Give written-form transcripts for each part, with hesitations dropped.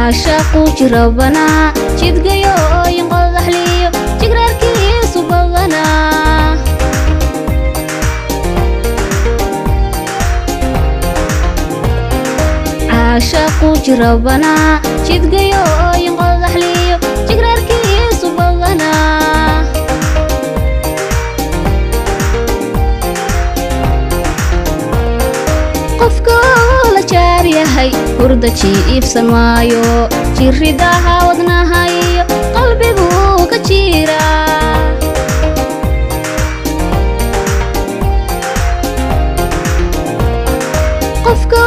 عاشقو جربنا جدقيو ينقضح ليو جقراركي سبضنا عاشقو جربنا جدقيو ينقضح ليو جقراركي سبضنا قفكو لجاريهي هردا جيفسن مايو جيرداها ودناهايو قلبي بو كجيرا قفكو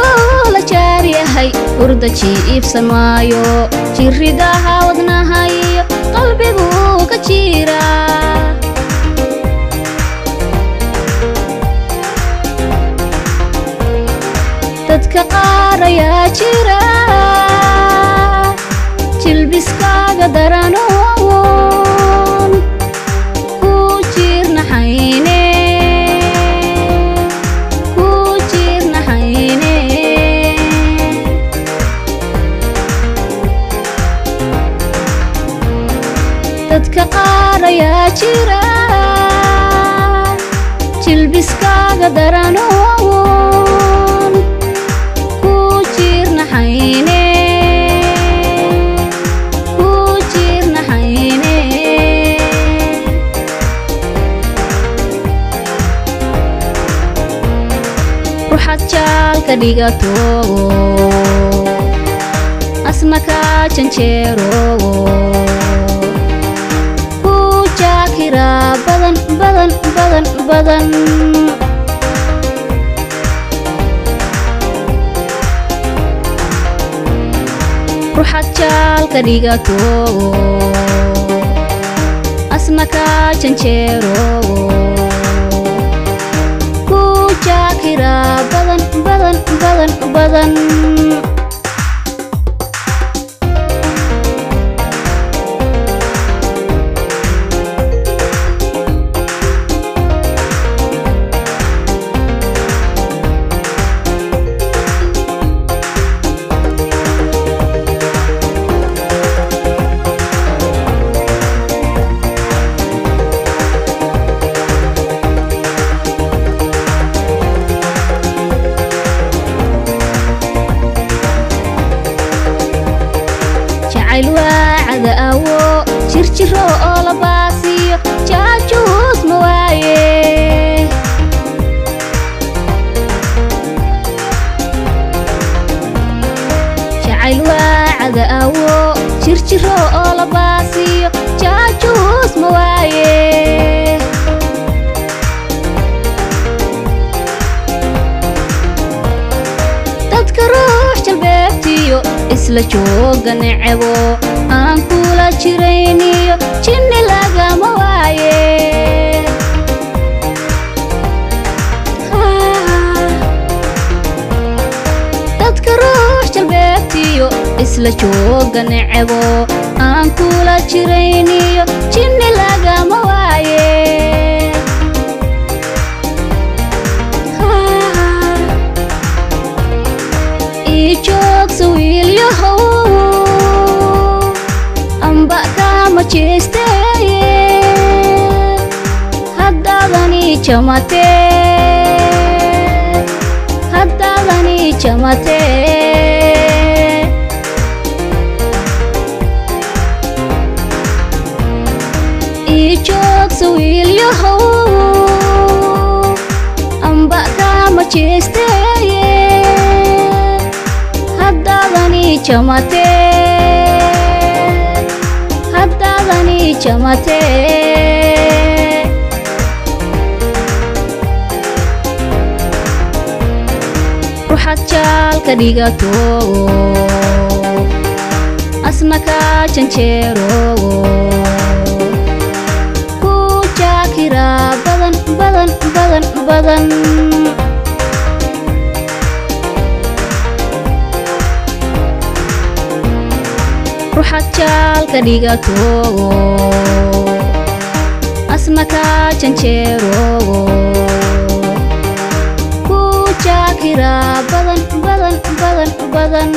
لجاريهي هردا جيفسن مايو جيرداها ودناهايو قلبي بو كجيرا dadka qaar ayaa jira jilbiskaaga daranoon ku jirnaxayne dadka qaar ayaa jira jilbiskaaga daranoon ruxad dhigato asmaka janjeero ku jaakira badan ruxad dhigato asmaka janjeero jaakira badan الواعد أو شرشرو أولا باسيو جاجوز موايه شعيل واعد أو شرشرو أولا باسيو جاجوز موايه تذكروش جلبيبتيو isla jooga necebo aan kula jirayniyo jinni lagama waaye dadka ruux jalbeebtiyo isla jooga necebo aan kula jirayniyo jinni lagama waaye joogso wiilyahow amba kama jeesteye haddaadani jamate joogso wiilyahow amba kama jeesteye haddaadani jamate ruxad jaalka dhigato asmaka janjeero ku jaakira badan ruxad jaalka dhigato asmaka janjeero ku jaakira badan